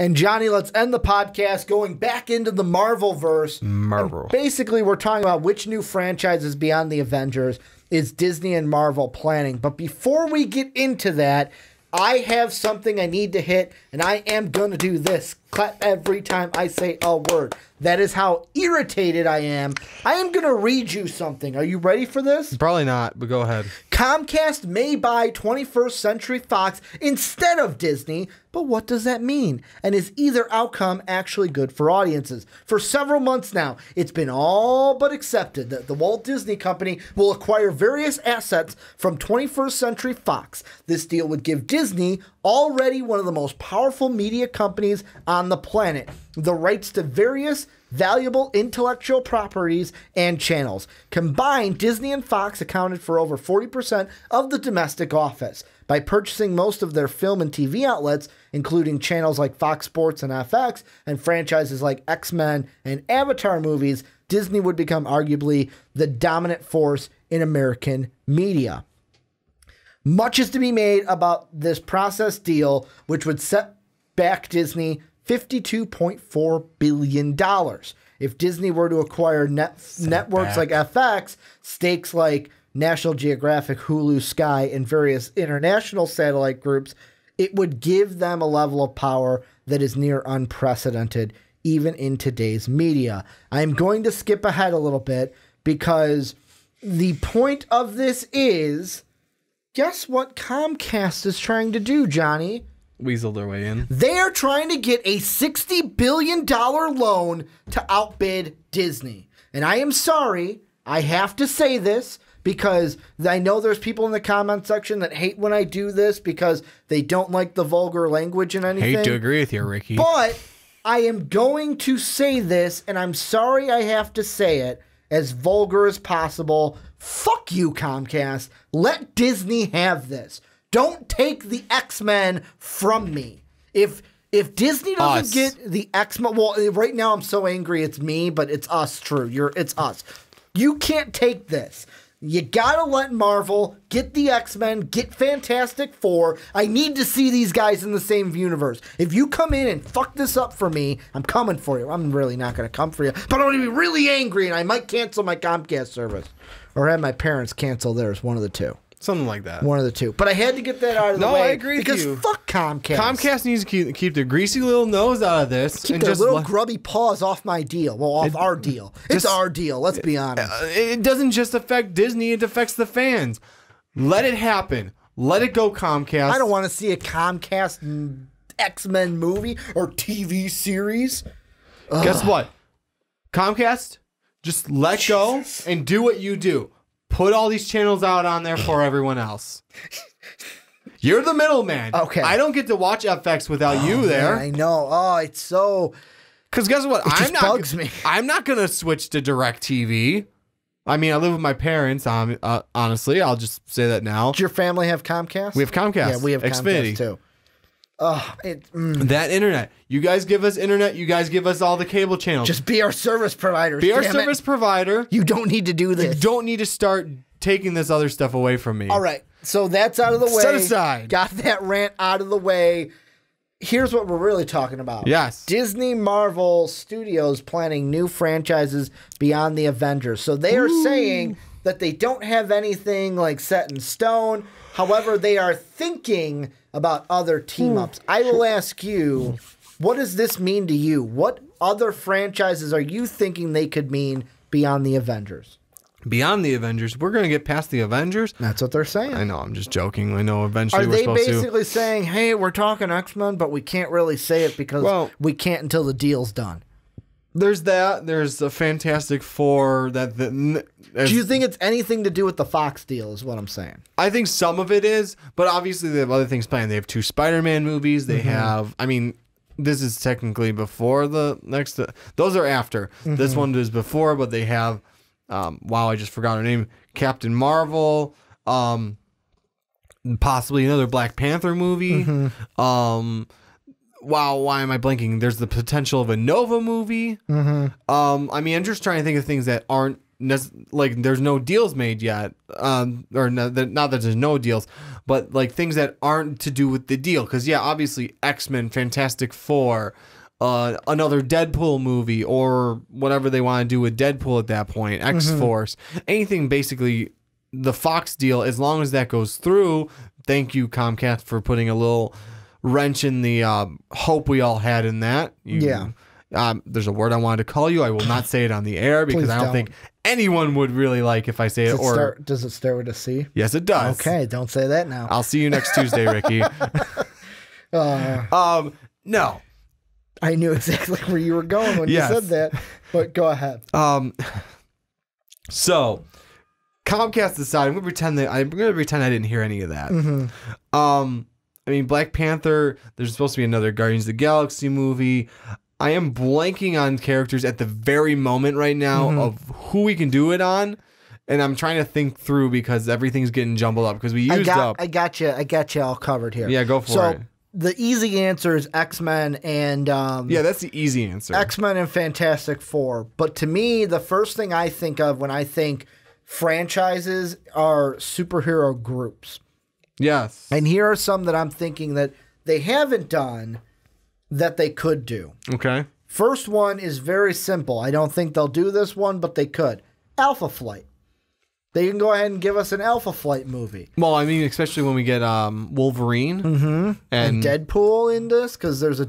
And Johnny, let's end the podcast going back into the Marvel-verse. Marvel. And basically, we're talking about which new franchises beyond the Avengers is Disney and Marvel planning. But before we get into that, I have something I need to hit, and I am going to do this. Clap every time I say a word. That is how irritated I am. I am going to read you something. Are you ready for this? Probably not, but go ahead. Comcast may buy 21st Century Fox instead of Disney, but what does that mean? And is either outcome actually good for audiences? For several months now, it's been all but accepted that the Walt Disney Company will acquire various assets from 21st Century Fox. This deal would give Disney, already one of the most powerful media companies on the planet, the rights to various valuable intellectual properties and channels. Combined, Disney and Fox accounted for over 40% of the domestic office. By purchasing most of their film and TV outlets, including channels like Fox Sports and FX, and franchises like X-Men and Avatar movies, Disney would become arguably the dominant force in American media. Much is to be made about this process deal, which would set back Disney $52.4 billion. If Disney were to acquire networks like FX, stakes like National Geographic, Hulu, Sky, and various international satellite groups, it would give them a level of power that is near unprecedented, even in today's media. I'm going to skip ahead a little bit because the point of this is, guess what Comcast is trying to do, Johnny? Weasel their way in. They are trying to get a $60 billion loan to outbid Disney. And I am sorry, I have to say this because I know there's people in the comment section that hate when I do this because they don't like the vulgar language and anything. Hate to agree with you, Ricky. But I am going to say this, and I'm sorry I have to say it, as vulgar as possible. Fuck you, Comcast. Let Disney have this. Don't take the X-Men from me. If Disney doesn't get the X-Men, well, right now I'm so angry it's me, but it's us, true. It's us. You can't take this. You gotta let Marvel get the X-Men, get Fantastic Four. I need to see these guys in the same universe. If you come in and fuck this up for me, I'm coming for you. I'm really not gonna come for you, but I'm gonna be really angry and I might cancel my Comcast service. Or have my parents cancel theirs, one of the two. Something like that. One of the two. But I had to get that out of the way. No, I agree with you. Because fuck Comcast. Comcast needs to keep their greasy little nose out of this. Keep their little grubby paws off my deal. Well, off our deal. It's our deal. Let's be honest. It doesn't just affect Disney. It affects the fans. Let it happen. Let it go, Comcast. I don't want to see a Comcast X-Men movie or TV series. Guess what? Comcast, just let go and do what you do. Put all these channels out on there for everyone else. You're the middleman. Okay. I don't get to watch FX without you there. Man, I know. Oh, it's so... Because guess what? It bugs me. I'm not going to switch to DirecTV. I mean, I live with my parents. Honestly, I'll just say that now. Does your family have Comcast? We have Comcast. Yeah, we have Xfinity. Comcast too. That internet. You guys give us internet. You guys give us all the cable channels. Just be our service provider. Be our service provider. You don't need to do this. You don't need to start taking this other stuff away from me. All right. So that's out of the way. Set aside. Got that rant out of the way. Here's what we're really talking about. Yes. Disney Marvel Studios planning new franchises beyond the Avengers. So they are saying that they don't have anything like set in stone. However, they are thinking about other team-ups. I will ask you, what does this mean to you? What other franchises are you thinking they could mean beyond the Avengers? Beyond the Avengers, we're going to get past the Avengers. That's what they're saying. I know, I'm just joking. I know eventually we're supposed supposed to. Are they basically saying, hey, we're talking X-Men, but we can't really say it because we can't until the deal's done? There's that. There's a Fantastic Four. Do you think it's anything to do with the Fox deal is what I'm saying? I think some of it is, but obviously they have other things planned. They have 2 Spider-Man movies. They have, I mean, this is technically before the next. Those are after. This one is before, but they have, wow, I just forgot her name. Captain Marvel. Possibly another Black Panther movie. Wow, why am I blanking? There's the potential of a Nova movie. I mean, I'm just trying to think of things that aren't like there's no deals made yet, or not that there's no deals, but like things that aren't to do with the deal. Because yeah, obviously X-Men, Fantastic Four, another Deadpool movie, or whatever they want to do with Deadpool at that point, X-Force, anything basically the Fox deal, as long as that goes through. Thank you, Comcast, for putting a little wrench in the hope we all had in that. There's a word I wanted to call you. I will not say it on the air because I don't think anyone would really like if I say it. Does it start with a C? Yes, it does. Okay, don't say that now. I'll see you next Tuesday, Ricky. No. I knew exactly where you were going when you said that, but go ahead. So Comcast decided I'm gonna pretend I didn't hear any of that. I mean, Black Panther, there's supposed to be another Guardians of the Galaxy movie. I am blanking on characters at the very moment right now of who we can do it on. And I'm trying to think through because everything's getting jumbled up because we used up. I got you all covered here. Yeah, go for it. The easy answer is X-Men and... yeah, that's the easy answer. X-Men and Fantastic Four. But to me, the first thing I think of when I think franchises are superhero groups. Yes. And here are some that I'm thinking that they haven't done that they could do. Okay. First one is very simple. I don't think they'll do this one, but they could. Alpha Flight. They can go ahead and give us an Alpha Flight movie. Well, I mean, especially when we get Wolverine and Deadpool in this, because there's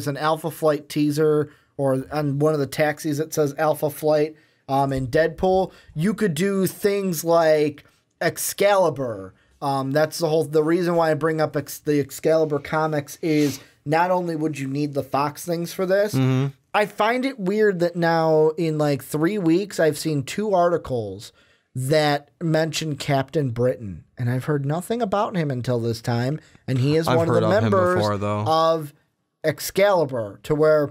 an Alpha Flight teaser, or on one of the taxis it says Alpha Flight. In Deadpool, you could do things like Excalibur. That's the reason why I bring up the Excalibur comics is not only would you need the Fox things for this, I find it weird that now in like 3 weeks I've seen 2 articles that mention Captain Britain, and I've heard nothing about him until this time, and he is one of the members of Excalibur, to where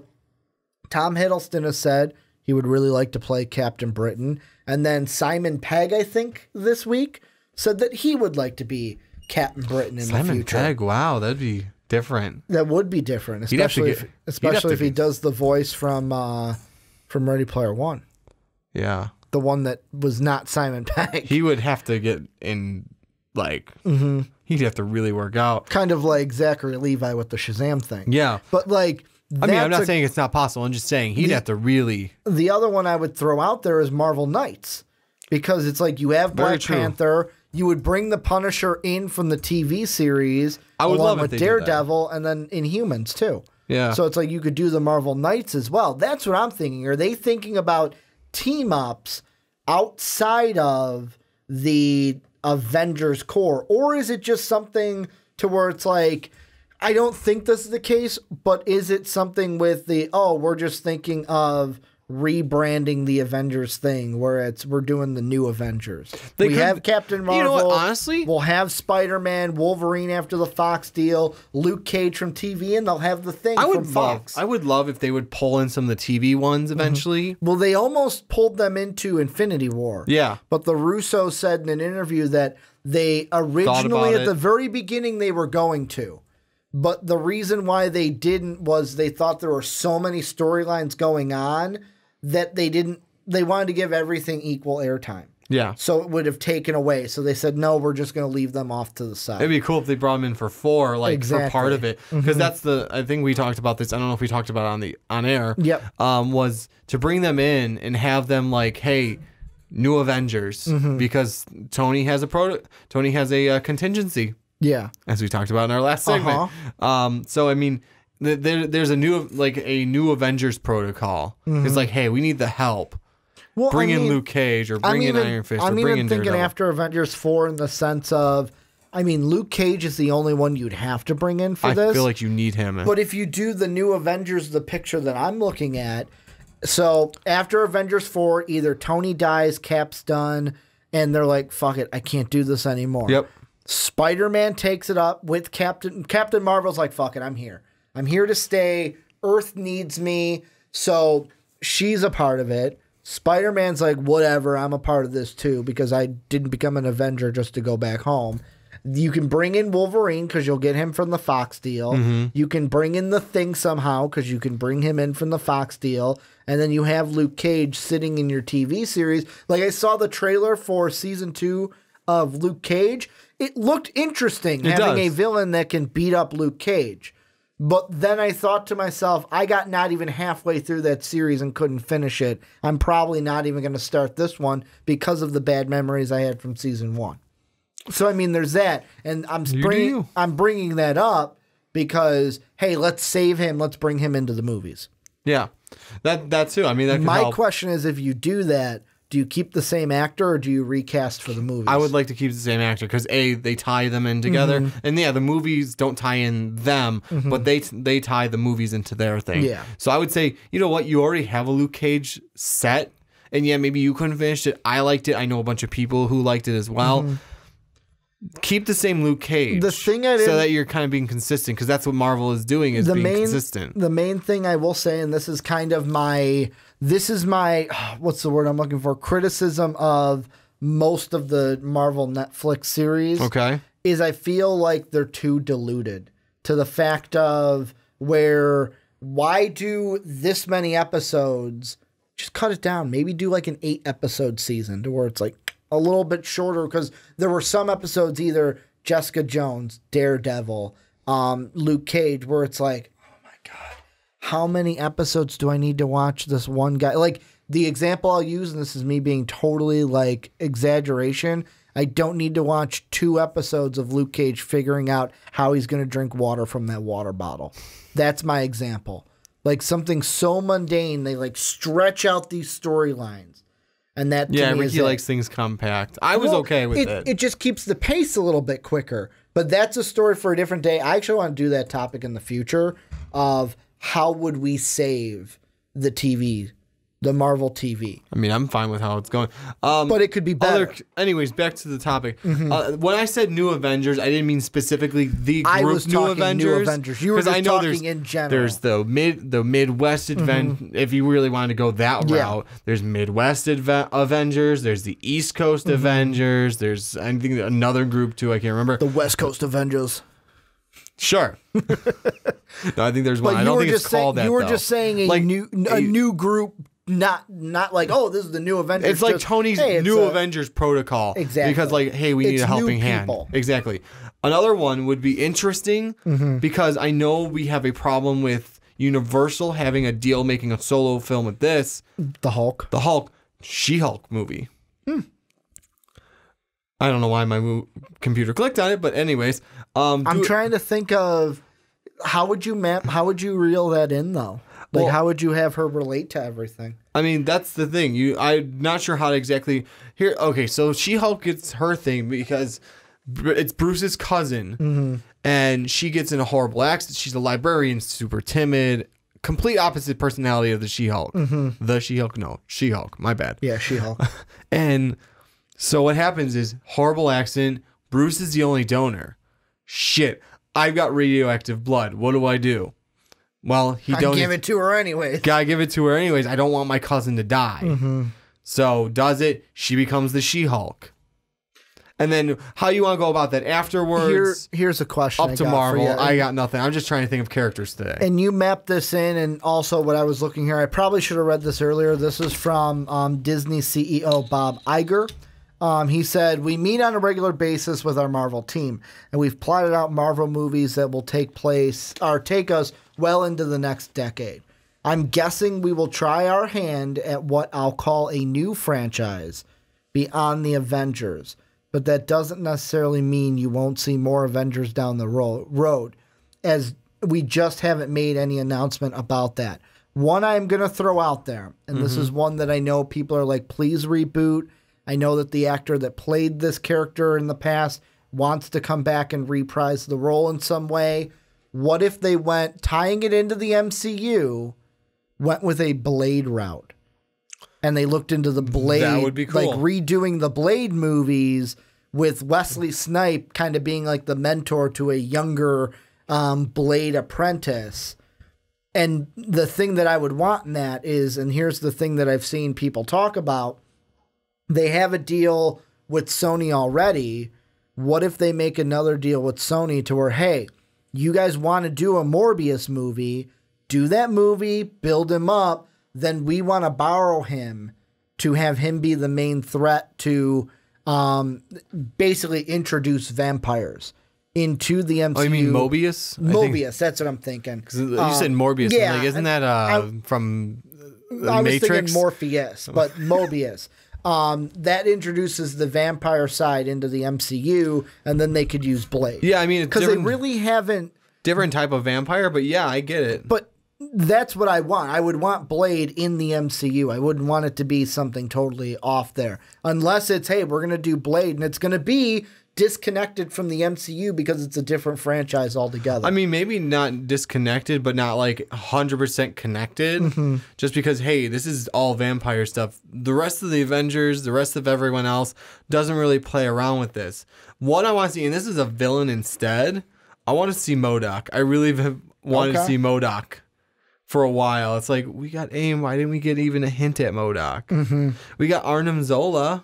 Tom Hiddleston has said he would really like to play Captain Britain, and then Simon Pegg, I think, this week said that he would like to be Captain Britain in the future. Simon Pegg, wow, that'd be different. That would be different, especially if he does the voice from Ready Player One. Yeah. The one that was not Simon Pegg. He would have to get in, like, he'd have to really work out. Kind of like Zachary Levi with the Shazam thing. Yeah. But, like... I mean, I'm not saying it's not possible. I'm just saying he'd have to really... The other one I would throw out there is Marvel Knights. Because it's like you have Black Panther, you would bring the Punisher in from the TV series along with Daredevil, and then Inhumans too. Yeah. So it's like you could do the Marvel Knights as well. That's what I'm thinking. Are they thinking about team-ups outside of the Avengers core? Or is it just something to where it's like... I don't think this is the case, but is it something with we're just thinking of rebranding the Avengers thing where we're doing the new Avengers? We have Captain Marvel. You know what, honestly? We'll have Spider-Man, Wolverine after the Fox deal, Luke Cage from TV, and they'll have the thing from Fox. I would love if they would pull in some of the TV ones eventually. Well, they almost pulled them into Infinity War. Yeah. But the Russo said in an interview that they originally, at the very beginning, they were going to. But the reason why they didn't was they thought there were so many storylines going on that they wanted to give everything equal airtime. Yeah. So it would have taken away. So they said, no, we're just going to leave them off to the side. It'd be cool if they brought them in for 4, like for part of it. Because that's I think we talked about this. I don't know if we talked about it on air. Yep. Was to bring them in and have them like, hey, new Avengers. Because Tony has a contingency. Yeah, as we talked about in our last segment. So I mean, there's a new Avengers protocol. It's like, hey, we need the help. Well, bring in Luke Cage or bring in Iron Fist. I'm or bring in thinking Daredevil. after Avengers 4 in the sense of, I mean, Luke Cage is the only one you'd have to bring in for this. I feel like you need him. But if you do the new Avengers, the picture that I'm looking at, so after Avengers 4, either Tony dies, Cap's done, and they're like, fuck it, I can't do this anymore. Yep. Spider-Man takes it up with Captain Marvel's like, fuck it, I'm here. I'm here to stay. Earth needs me. So she's a part of it. Spider-Man's like, whatever, I'm a part of this too because I didn't become an Avenger just to go back home. You can bring in Wolverine because you'll get him from the Fox deal. You can bring in the Thing somehow because you can bring him in from the Fox deal. And then you have Luke Cage sitting in your TV series. Like, I saw the trailer for season 2 of Luke Cage. It looked interesting having a villain that can beat up Luke Cage. But then I thought to myself, I got not even halfway through that series and couldn't finish it. I'm probably not even going to start this one because of the bad memories I had from season 1. So, I mean, there's that. And I'm bringing that up because, hey, let's save him. Let's bring him into the movies. Yeah, that too. I mean, that my question is, if you do that, do you keep the same actor or do you recast for the movies? I would like to keep the same actor because they tie them in together, and yeah, the movies don't tie in them, but they tie the movies into their thing. Yeah. So I would say, you know what, you already have a Luke Cage set, and yeah, maybe you couldn't finish it. I liked it. I know a bunch of people who liked it as well. Keep the same Luke Cage. The thing so that you're kind of being consistent, because that's what Marvel is doing, is being consistent. The main thing I will say, and this is kind of my what's the word I'm looking for? Criticism of most of the Marvel Netflix series. Okay. Is I feel like they're too diluted to the fact of why do this many episodes? Just cut it down. Maybe do like an 8-episode season to where it's like a little bit shorter, because there were some episodes, either Jessica Jones, Daredevil, Luke Cage, where it's like, oh my God, how many episodes do I need to watch this one guy? Like, the example I'll use, and this is me being totally like exaggeration, I don't need to watch 2 episodes of Luke Cage figuring out how he's going to drink water from that water bottle. That's my example. Like, something so mundane, they like stretch out these storylines. And that Ricky likes things compact. I was okay with it. It just keeps the pace a little bit quicker. But that's a story for a different day. I actually want to do that topic in the future of how would we save the TV, the Marvel TV. I mean, I'm fine with how it's going. But it could be better. Anyways, back to the topic. When I said New Avengers, I didn't mean specifically the group I was New Avengers. You were just talking in general. There's the Midwest if you really wanted to go that route. There's Midwest Avengers. There's the East Coast Avengers. There's, I think, another group too. I can't remember. The West Coast Avengers. Sure. No, I think there's one. I don't think it's called that. You were just saying a new group. Not like, oh, this is the New Avengers. It's like Tony's New Avengers protocol. Exactly. Because, like, hey, we need a helping hand. Exactly. Another one would be interesting because I know we have a problem with Universal having a deal making a solo film with this. The Hulk. She-Hulk movie. I don't know why my computer clicked on it, but anyways. I'm trying to think of how would you reel that in, though? Like, how would you have her relate to everything? I mean, that's the thing. I'm not sure how to exactly here. Okay, so She-Hulk gets her thing because it's Bruce's cousin, and she gets in a horrible accident. She's a librarian, super timid, complete opposite personality of the She-Hulk. The She-Hulk, no, She-Hulk. My bad. Yeah, She-Hulk. And so what happens is horrible accident. Bruce is the only donor. Shit, I've got radioactive blood. What do I do? Well, he donates. Give it to her anyways. Gotta give it to her anyways. I don't want my cousin to die. So does it? She becomes the She-Hulk. And then how you want to go about that afterwards? Here's a question. Up to Marvel. I got nothing. I'm just trying to think of characters today. And you mapped this in, and also what I was looking here, I probably should have read this earlier. This is from Disney CEO Bob Iger. He said, we meet on a regular basis with our Marvel team, and we've plotted out Marvel movies that will take us well into the next decade. I'm guessing we will try our hand at what I'll call a new franchise beyond the Avengers, but that doesn't necessarily mean you won't see more Avengers down the road, as we just haven't made any announcement about that. One I'm going to throw out there, and this is one that I know people are like, please reboot. I know that the actor that played this character in the past wants to come back and reprise the role in some way. What if they went, tying it into the MCU, went with a Blade route? And they looked into the Blade. That would be cool. Like redoing the Blade movies with Wesley Snipes kind of being like the mentor to a younger Blade apprentice. And the thing that I would want in that is, and here's the thing that I've seen people talk about, they have a deal with Sony already what if they make another deal with Sony to where, hey, you guys want to do a Morbius movie, do that movie, build him up, then we want to borrow him to have him be the main threat to basically introduce vampires into the MCU. Oh, you mean Mobius? Mobius, that's what I'm thinking. You said Morbius. Yeah, like, isn't that from I was Matrix? thinking Morpheus, but Mobius. That introduces the vampire side into the MCU, and then they could use Blade. Yeah, I mean, it's because they really haven't. Different type of vampire, but yeah, I get it. But that's what I want. I would want Blade in the MCU. I wouldn't want it to be something totally off there. Unless it's, hey, we're going to do Blade, and it's going to be disconnected from the MCU because it's a different franchise altogether. I mean, maybe not disconnected, but not like 100% connected. Mm-hmm. Just because, hey, this is all vampire stuff. The rest of the Avengers, the rest of everyone else doesn't really play around with this. What I want to see, and this is a villain instead, I want to see MODOK. I really have wanted to see MODOK for a while. It's like, we got AIM. Why didn't we get even a hint at MODOK? Mm-hmm. We got Arnim Zola.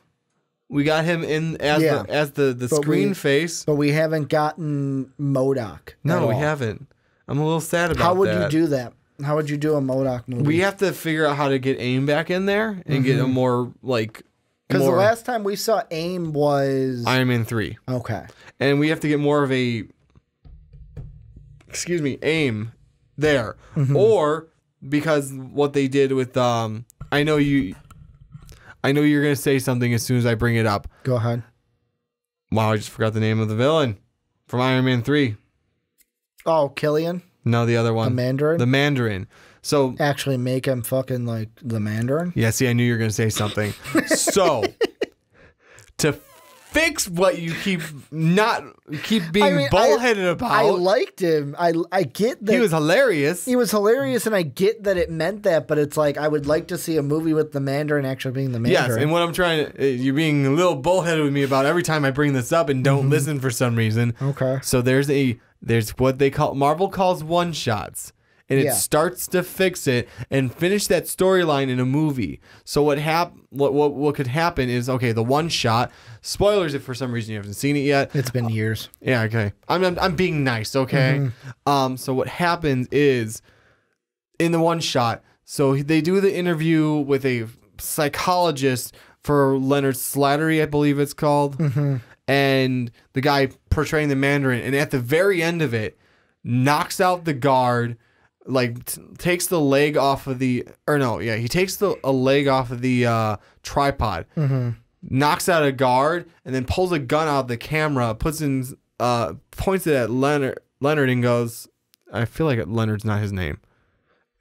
We got him in as the screen face. But we haven't gotten MODOK. No, we haven't. I'm a little sad about that. How would you do that? How would you do a MODOK movie? We have to figure out how to get AIM back in there and get a more, like... Because the last time we saw AIM was... Iron Man 3. Okay. And we have to get more of a... AIM there. Mm-hmm. Or, because what they did with... I know you're going to say something as soon as I bring it up. Go ahead. Wow, I just forgot the name of the villain from Iron Man 3. Oh, Killian? No, the other one. The Mandarin? The Mandarin. So actually make him fucking like the Mandarin? Yeah, see, I knew you were going to say something. So, to fix what you keep being bullheaded about. I liked him. I get that. He was hilarious. He was hilarious, and I get that it meant that, but it's like I would like to see a movie with the Mandarin actually being the Mandarin. Yes, and what I'm trying to... You're being a little bullheaded with me about every time I bring this up and don't listen for some reason. Okay. So there's what they call... Marvel calls one-shots. And it starts to fix it and finish that storyline in a movie. So what could happen is, okay, the one shot. Spoilers if for some reason you haven't seen it yet. It's been years. Yeah, okay. I'm being nice, okay? So what happens is in the one shot, so they do the interview with a psychologist for Leonard Slattery, I believe it's called. And the guy portraying the Mandarin, and at the very end of it, knocks out the guard. Like takes the leg off of he takes a leg off of the tripod, knocks out a guard, and then pulls a gun out of the camera, points it at Leonard and goes, I feel like Leonard's not his name.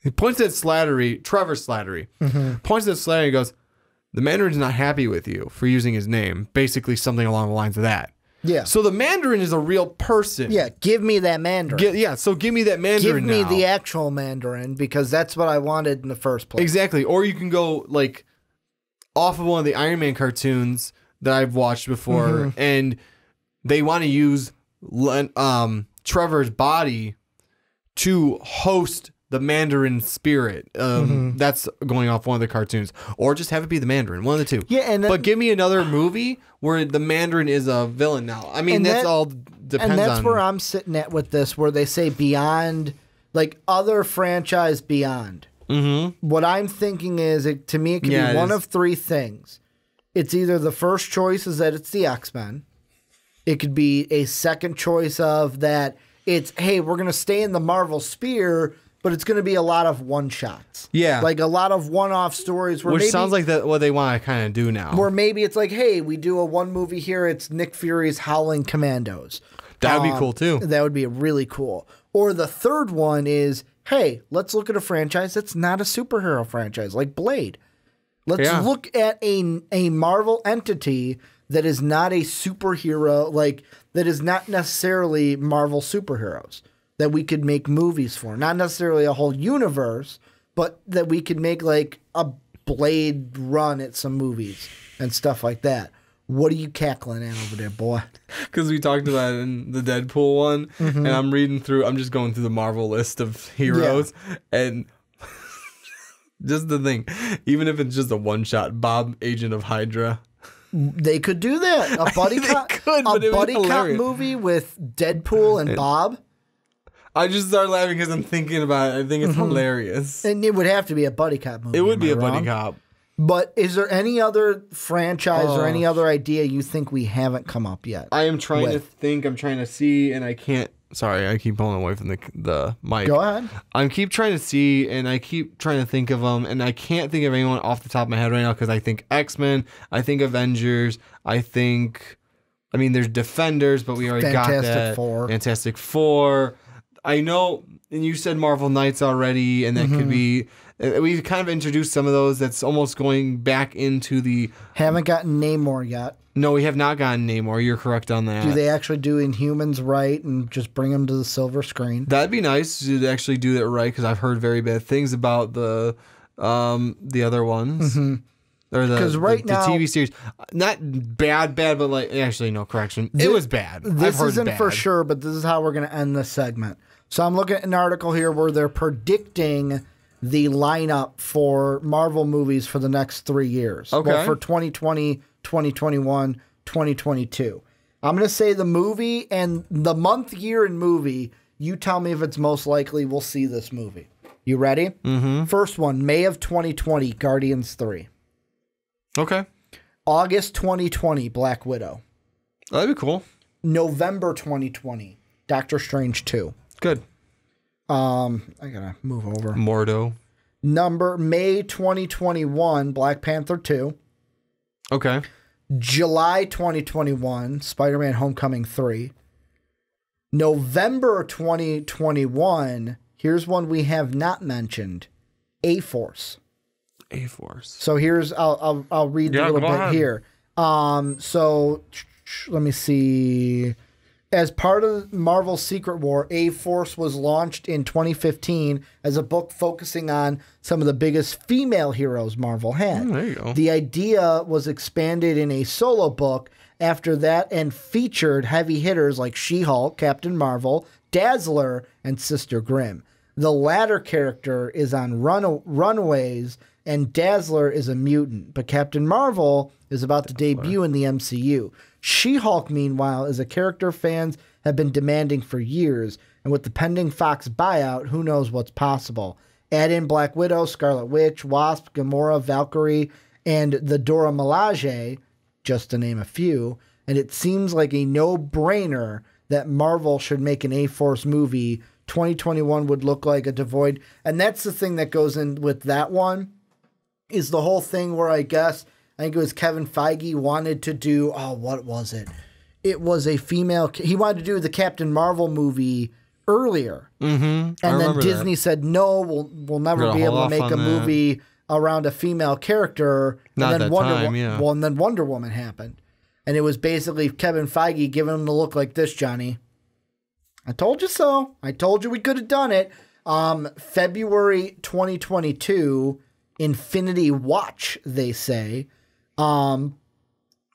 He points at Slattery, Trevor Slattery, points at Slattery and goes, the Mandarin's not happy with you for using his name. Basically something along the lines of that. Yeah. So the Mandarin is a real person. Yeah, give me that Mandarin. So give me that Mandarin Give me the actual Mandarin, because that's what I wanted in the first place. Exactly. Or you can go, like, off of one of the Iron Man cartoons that I've watched before, and they want to use Trevor's body to host the Mandarin spirit. That's going off one of the cartoons. Or just have it be the Mandarin. One of the two. Yeah, but give me another movie where the Mandarin is a villain now. I mean, that's all depends on... And that's where I'm sitting at with this, where they say beyond, like, other franchise beyond. What I'm thinking is, to me, it could be one of three things. It's either the first choice is that it's the X-Men. It could be a second choice of that it's, hey, we're going to stay in the Marvel sphere, but it's going to be a lot of one-shots. Yeah. Like a lot of one-off stories. Which sounds like what they want to kind of do now. Where maybe it's like, hey, we do a one movie here. It's Nick Fury's Howling Commandos. That would be cool, too. That would be really cool. Or the third one is, hey, let's look at a franchise that's not a superhero franchise, like Blade. Let's look at a Marvel entity that is not a superhero, like that is not necessarily Marvel superheroes, that we could make movies for. Not necessarily a whole universe, but that we could make like a Blade run at some movies and stuff like that. What are you cackling at over there, boy? Because we talked about it in the Deadpool one, and I'm just going through the Marvel list of heroes, and just the thing, even if it's just a one-shot, Bob, Agent of Hydra. They could do that. A buddy cop, could, but it was buddy cop hilarious. movie with Deadpool and Bob. I just started laughing because I'm thinking about it. I think it's hilarious. And it would have to be a buddy cop movie. It would am be I a buddy wrong? cop. But is there any other franchise or any other idea you think we haven't come up yet? I am trying to think. I'm trying to see, and I can't. Sorry, I keep pulling away from the mic. Go ahead. I keep trying to see, and I keep trying to think of them, and I can't think of anyone off the top of my head right now because I think X-Men, I think Avengers, I mean, there's Defenders, but we already got that. Fantastic Four. I know, and you said Marvel Knights already, and that could be. We've kind of introduced some of those. That's almost going back into the. Haven't gotten Namor yet. No, we have not gotten Namor. You're correct on that. Do they actually do Inhumans right and just bring them to the silver screen? That'd be nice to actually do that right because I've heard very bad things about the other ones. Or the TV series. Not bad, but like actually no correction. It was bad. This isn't for sure, but this is how we're going to end this segment. So I'm looking at an article here where they're predicting the lineup for Marvel movies for the next 3 years. Okay. Well, for 2020, 2021, 2022. I'm going to say the movie and the month, year, and movie. You tell me if it's most likely we'll see this movie. You ready? Mm-hmm. First one, May of 2020, Guardians 3. Okay. August 2020, Black Widow. That'd be cool. November 2020, Doctor Strange 2. Good. I gotta move over. Mordo. May 2021, Black Panther 2. Okay. July 2021, Spider-Man Homecoming 3. November 2021, here's one we have not mentioned, A-Force. A-Force. So here's, I'll read a little bit here. So let me see. As part of Marvel's Secret War, A-Force was launched in 2015 as a book focusing on some of the biggest female heroes Marvel had. There you go. The idea was expanded in a solo book after that and featured heavy hitters like She-Hulk, Captain Marvel, Dazzler, and Sister Grimm. The latter character is on Runaways, and Dazzler is a mutant, but Captain Marvel is about to debut in the MCU. She-Hulk, meanwhile, is a character fans have been demanding for years, and with the pending Fox buyout, who knows what's possible. Add in Black Widow, Scarlet Witch, Wasp, Gamora, Valkyrie, and the Dora Milaje, just to name a few, and it seems like a no-brainer that Marvel should make an A-Force movie. 2021 would look like a devoid, and that's the thing that goes in with that one, is the whole thing where I think it was Kevin Feige wanted to do, what was it? It was a female, he wanted to do the Captain Marvel movie earlier. Mm-hmm. And then Disney said, no, we'll never be able to make a movie around a female character. Not and then that time, yeah. Well, and then Wonder Woman happened. And it was basically Kevin Feige giving him the look like this, Johnny. I told you so. I told you we could have done it. February 2022, Infinity Watch, they say. And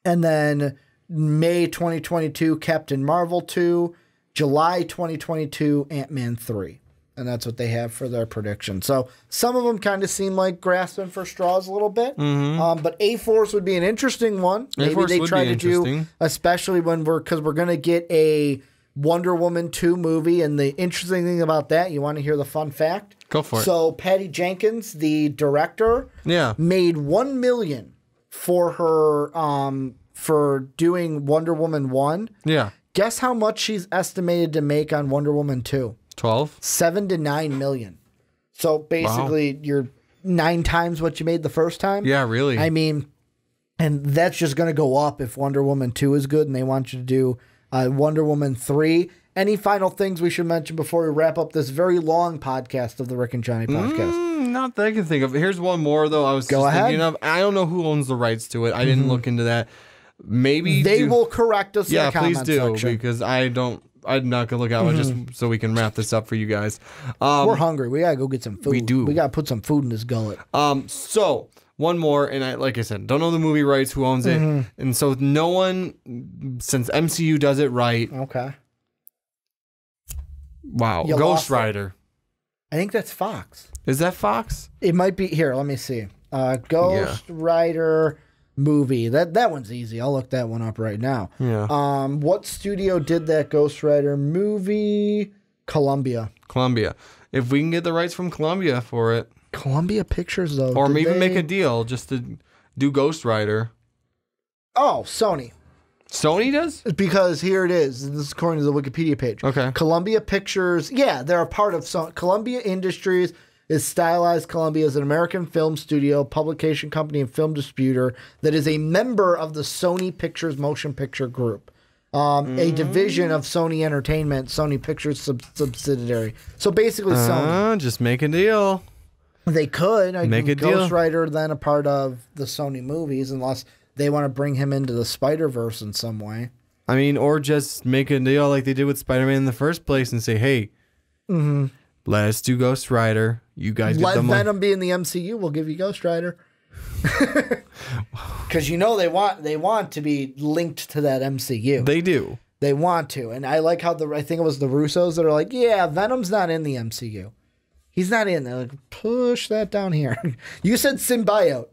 then May 2022, Captain Marvel 2. July 2022, Ant-Man 3. And that's what they have for their prediction. So some of them kind of seem like grasping for straws a little bit. Mm-hmm. But A-Force would be an interesting one. Maybe they try to do, especially because we're going to get a Wonder Woman 2 movie. And the interesting thing about that, you want to hear the fun fact? Go for it. So Patty Jenkins, the director, made $1 million for her for doing Wonder Woman 1. Yeah. Guess how much she's estimated to make on Wonder Woman 2? 12? 7 to 9 million. So basically, you're 9 times what you made the first time. Yeah, really. I mean, and that's just going to go up if Wonder Woman 2 is good and they want you to do Wonder Woman 3. Any final things we should mention before we wrap up this very long podcast of the Rick and Johnny podcast? Not that I can think of. Here's one more, though. I was thinking of. I don't know who owns the rights to it. I didn't look into that. Maybe they will correct us in the comment please do, section. Because I'm not going to look at it just so we can wrap this up for you guys. We're hungry. We got to go get some food. We do. We got to put some food in this gullet. So one more, and like I said, don't know the movie rights, who owns it. And so no one, since MCU does it right. Okay. Wow. Ghost Rider. I think that's Fox. Is that Fox? It might be. Here, let me see. Ghost Rider. movie. That one's easy. I'll look that one up right now. Yeah. What studio did that Ghost Rider movie? Columbia. Columbia. If we can get the rights from Columbia for it. Columbia Pictures, though. Or maybe make a deal just to do Ghost Rider. Oh, Sony. Sony does? Because here it is. This is according to the Wikipedia page. Okay. Columbia Pictures. Yeah, they're a part of Sony. Columbia Industries is stylized. Columbia is an American film studio, publication company, and film distributor that is a member of the Sony Pictures Motion Picture Group. A division of Sony Entertainment, Sony Pictures subsidiary. So basically Sony. Just make a deal. They could. Make a deal. Ghost Rider then a part of the Sony movies unless they want to bring him into the Spider-Verse in some way. I mean, or just make a deal like they did with Spider-Man in the first place and say, hey, let us do Ghost Rider. You guys get the money. Let Venom be in the MCU. We'll give you Ghost Rider. Because they want to be linked to that MCU. They do. They want to. And I like how I think it was the Russos that are like, yeah, Venom's not in the MCU. He's not in there. Like, push that down here. You said symbiote.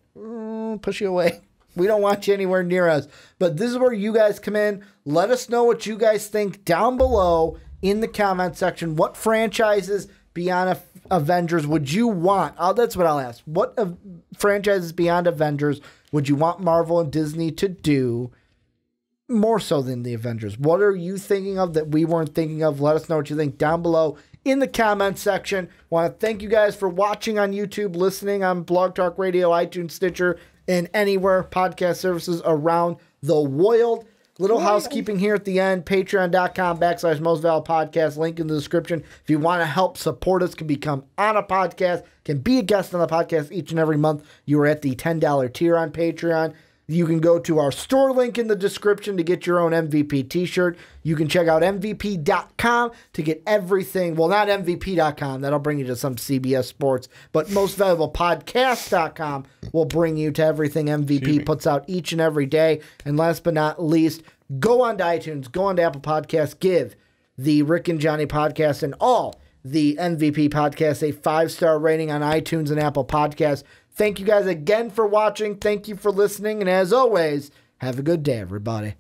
Push you away. We don't want you anywhere near us. But this is where you guys come in. Let us know what you guys think down below in the comment section. What franchises beyond Avengers would you want? That's what I'll ask. What franchises beyond Avengers would you want Marvel and Disney to do more so than the Avengers? What are you thinking of that we weren't thinking of? Let us know what you think down below in the comment section. Want to thank you guys for watching on YouTube, listening on Blog Talk Radio, iTunes, Stitcher, and anywhere podcast services around the world. Little housekeeping here at the end. Patreon.com/MostValidPodcast. Link in the description. If you want to help support us, can become on a podcast, can be a guest on the podcast each and every month. You are at the $10 tier on Patreon. You can go to our store link in the description to get your own MVP t-shirt. You can check out MVP.com to get everything. Well, not MVP.com. That'll bring you to some CBS Sports. But MostValuablePodcast.com will bring you to everything MVP puts out each and every day. And last but not least, go on to iTunes, go on to Apple Podcasts, give the Rick and Johnny podcast and all the MVP podcasts a 5-star rating on iTunes and Apple Podcasts. Thank you guys again for watching. Thank you for listening. And as always, have a good day, everybody.